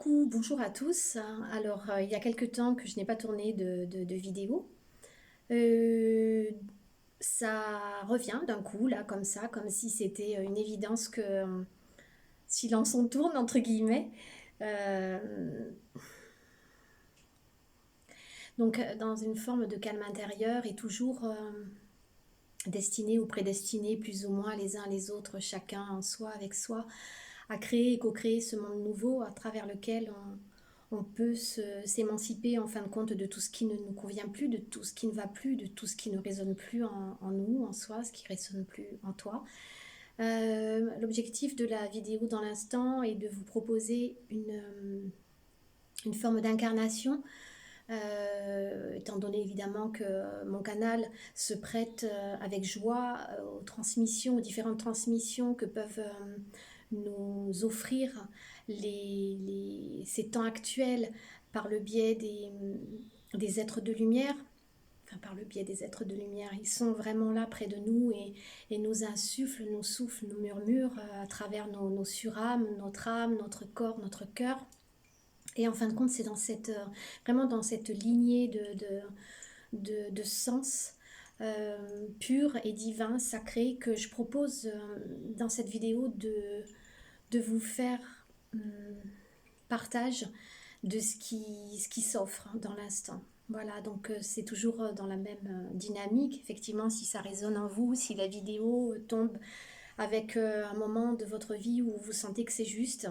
Coucou, bonjour à tous. Alors, il y a quelque temps que je n'ai pas tourné de vidéo. Euh, Ça revient d'un coup, là, comme ça, comme si c'était une évidence que silence on tourne, entre guillemets. Euh, dans une forme de calme intérieur et toujours destiné ou prédestiné, plus ou moins les uns les autres, chacun en soi, avec soi, à créer et co-créer ce monde nouveau à travers lequel on peut s'émanciper en fin de compte de tout ce qui ne nous convient plus, de tout ce qui ne va plus, de tout ce qui ne résonne plus en nous, en soi, ce qui ne résonne plus en toi. L'objectif de la vidéo dans l'instant est de vous proposer une forme d'incarnation, étant donné évidemment que mon canal se prête avec joie aux transmissions, aux différentes transmissions que peuvent nous offrir ces temps actuels par le biais des êtres de lumière. Enfin, par le biais des êtres de lumière, ils sont vraiment là près de nous et nous insufflent, nous soufflent, nous murmurent à travers nos surâmes, notre âme, notre corps, notre cœur. Et en fin de compte, c'est vraiment dans cette lignée de sens pur et divin, sacré, que je propose dans cette vidéo de vous faire partage de ce qui s'offre dans l'instant. Voilà, donc c'est toujours dans la même dynamique. Effectivement, si ça résonne en vous, si la vidéo tombe avec un moment de votre vie où vous sentez que c'est juste,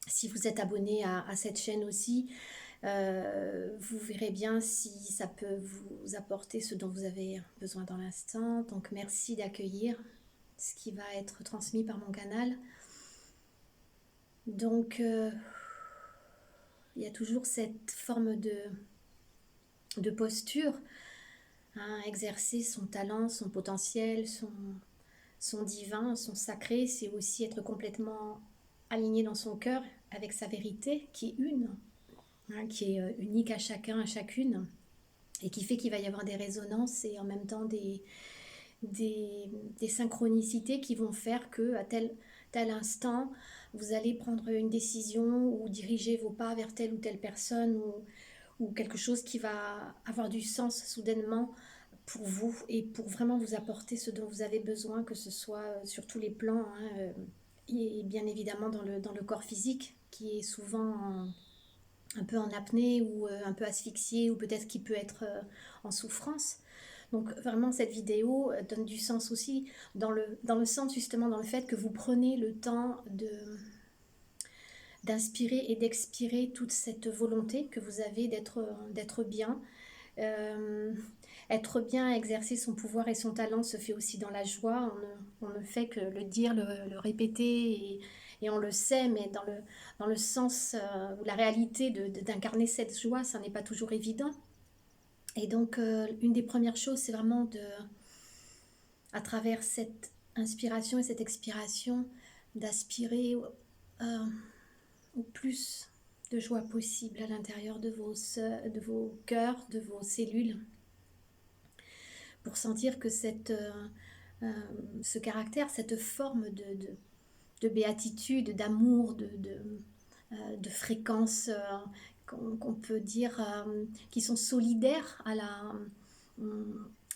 si vous êtes abonné à cette chaîne aussi, vous verrez bien si ça peut vous apporter ce dont vous avez besoin dans l'instant. Donc merci d'accueillir ce qui va être transmis par mon canal. Donc il y a toujours cette forme de posture, hein, exercer son talent, son potentiel, son divin, son sacré, c'est aussi être complètement aligné dans son cœur avec sa vérité qui est une, hein, qui est unique à chacun, à chacune, et qui fait qu'il va y avoir des résonances et en même temps des synchronicités qui vont faire que à tel instant, vous allez prendre une décision ou diriger vos pas vers telle ou telle personne ou quelque chose qui va avoir du sens soudainement pour vous et pour vraiment vous apporter ce dont vous avez besoin, que ce soit sur tous les plans, hein, et bien évidemment dans le corps physique qui est souvent un peu en apnée ou un peu asphyxié ou peut-être qui peut être en souffrance. Donc vraiment cette vidéo donne du sens aussi dans le sens justement dans le fait que vous prenez le temps d'inspirer et d'expirer toute cette volonté que vous avez d'être bien. Euh, Être bien, exercer son pouvoir et son talent se fait aussi dans la joie. On ne fait que le dire, le répéter et on le sait, mais dans le sens ou la réalité d'incarner cette joie, ça n'est pas toujours évident. Et donc, une des premières choses, c'est vraiment à travers cette inspiration et cette expiration, d'aspirer au plus de joie possible à l'intérieur de vos cœurs, de vos cellules, pour sentir que ce caractère, cette forme de béatitude, d'amour, de fréquence qu'on peut dire qui sont solidaires à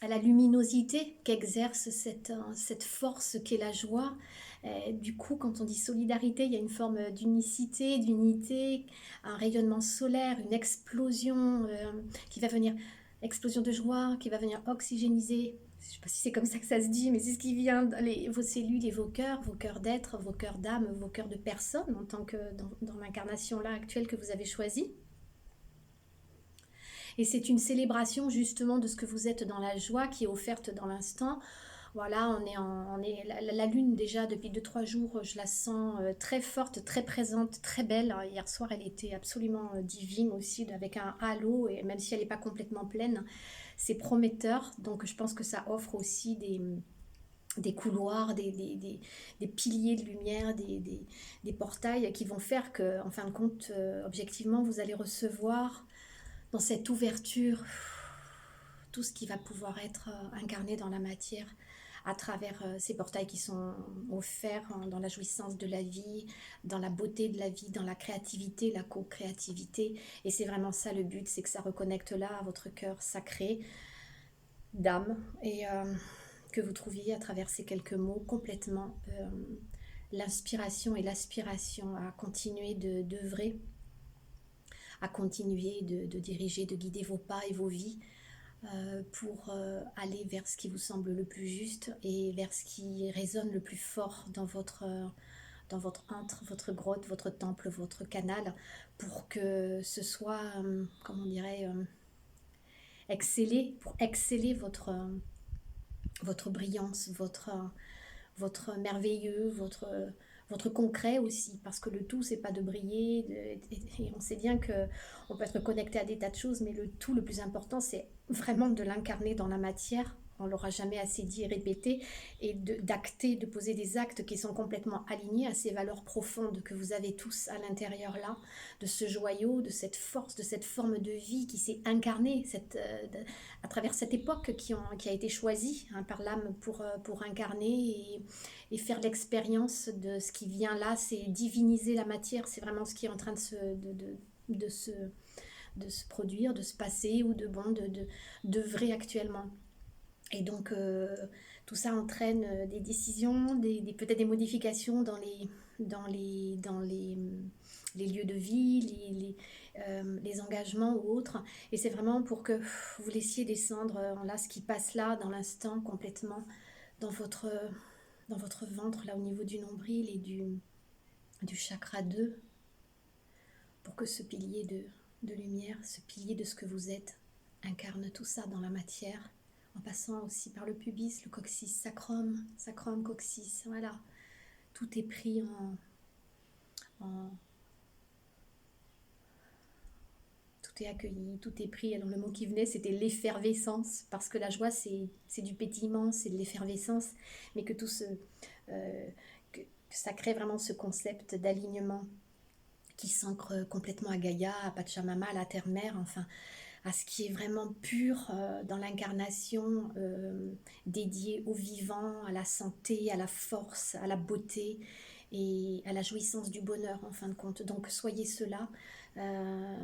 la luminosité qu'exerce cette force qu'est la joie. Et du coup, quand on dit solidarité, il y a une forme d'unicité, d'unité, un rayonnement solaire, une explosion qui va venir, explosion de joie, qui va venir oxygéniser. Je ne sais pas si c'est comme ça que ça se dit, mais c'est ce qui vient vos cellules et vos cœurs d'être, vos cœurs d'âme, vos cœurs de personne, en tant que dans l'incarnation là actuelle que vous avez choisie. Et c'est une célébration justement de ce que vous êtes dans la joie qui est offerte dans l'instant. Voilà, la lune déjà depuis 2-3 jours, je la sens très forte, très présente, très belle. Hier soir, elle était absolument divine aussi, avec un halo, et même si elle n'est pas complètement pleine, c'est prometteur. Donc je pense que ça offre aussi des couloirs, des piliers de lumière, des portails qui vont faire que, en fin de compte, objectivement, vous allez recevoir dans cette ouverture tout ce qui va pouvoir être incarné dans la matière à travers ces portails qui sont offerts dans la jouissance de la vie, dans la beauté de la vie, dans la créativité, la co-créativité. Et c'est vraiment ça le but, c'est que ça reconnecte là à votre cœur sacré d'âme et que vous trouviez à travers ces quelques mots complètement l'inspiration et l'aspiration à continuer d'œuvrer, à continuer de diriger, de guider vos pas et vos vies pour aller vers ce qui vous semble le plus juste et vers ce qui résonne le plus fort dans votre antre, votre grotte, votre temple, votre canal, pour que ce soit, comment on dirait, pour exceller votre brillance, votre merveilleux, votre concret aussi, parce que le tout, c'est pas de briller, et on sait bien que on peut être connecté à des tas de choses, mais le tout, le plus important, c'est vraiment de l'incarner dans la matière. On l'aura jamais assez dit et répété, et d'acter, de poser des actes qui sont complètement alignés à ces valeurs profondes que vous avez tous à l'intérieur là, de ce joyau, de cette force, de cette forme de vie qui s'est incarnée à travers cette époque qui a été choisie hein, par l'âme pour incarner et faire l'expérience de ce qui vient là, c'est diviniser la matière, c'est vraiment ce qui est en train de se produire, de se passer ou d'œuvrer actuellement. Et donc, tout ça entraîne des décisions, peut-être des modifications dans les lieux de vie, les engagements ou autres. Et c'est vraiment pour que vous laissiez descendre là ce qui passe là, dans l'instant, complètement, dans votre ventre, là au niveau du nombril et du chakra 2, pour que ce pilier de lumière, ce pilier de ce que vous êtes, incarne tout ça dans la matière, en passant aussi par le pubis, le coccyx, sacrum, coccyx, voilà. Tout est pris en tout est accueilli, tout est pris. Alors le mot qui venait, c'était l'effervescence, parce que la joie, c'est du pétillement, c'est de l'effervescence, mais que que ça crée vraiment ce concept d'alignement qui s'ancre complètement à Gaïa, à Pachamama, à la terre-mère, enfin, à ce qui est vraiment pur dans l'incarnation dédiée au vivant, à la santé, à la force, à la beauté et à la jouissance du bonheur en fin de compte. Donc soyez cela,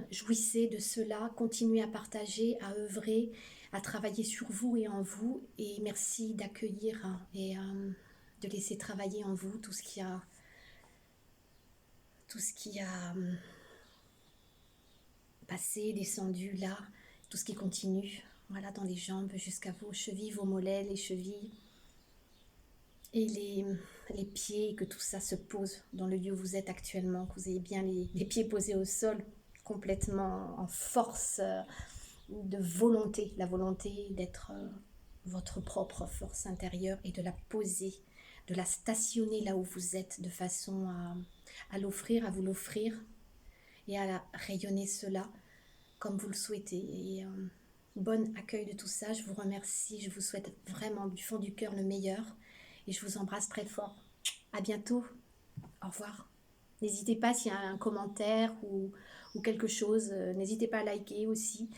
jouissez de cela, continuez à partager, à œuvrer, à travailler sur vous et en vous. Et merci d'accueillir et de laisser travailler en vous tout ce qui a passé, descendu là, tout ce qui continue, voilà, dans les jambes jusqu'à vos chevilles, vos mollets, les chevilles et les pieds, que tout ça se pose dans le lieu où vous êtes actuellement, que vous ayez bien les pieds posés au sol, complètement en force de volonté, la volonté d'être votre propre force intérieure et de la poser, de la stationner là où vous êtes, de façon à l'offrir, à vous l'offrir et à rayonner cela comme vous le souhaitez. Et bon accueil de tout ça, je vous remercie, je vous souhaite vraiment du fond du cœur le meilleur et je vous embrasse très fort. À bientôt, au revoir. N'hésitez pas s'il y a un commentaire ou quelque chose, n'hésitez pas à liker aussi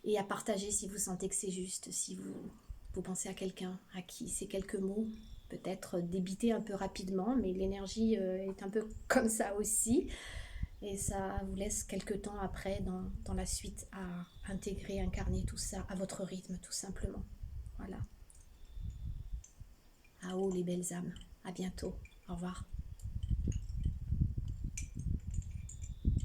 et à partager si vous sentez que c'est juste, si vous pensez à quelqu'un à qui ces quelques mots peut-être débiter un peu rapidement, mais l'énergie est un peu comme ça aussi. Et ça vous laisse quelques temps après, dans la suite, à intégrer, incarner tout ça à votre rythme, tout simplement. Voilà. À haut les belles âmes. À bientôt. Au revoir.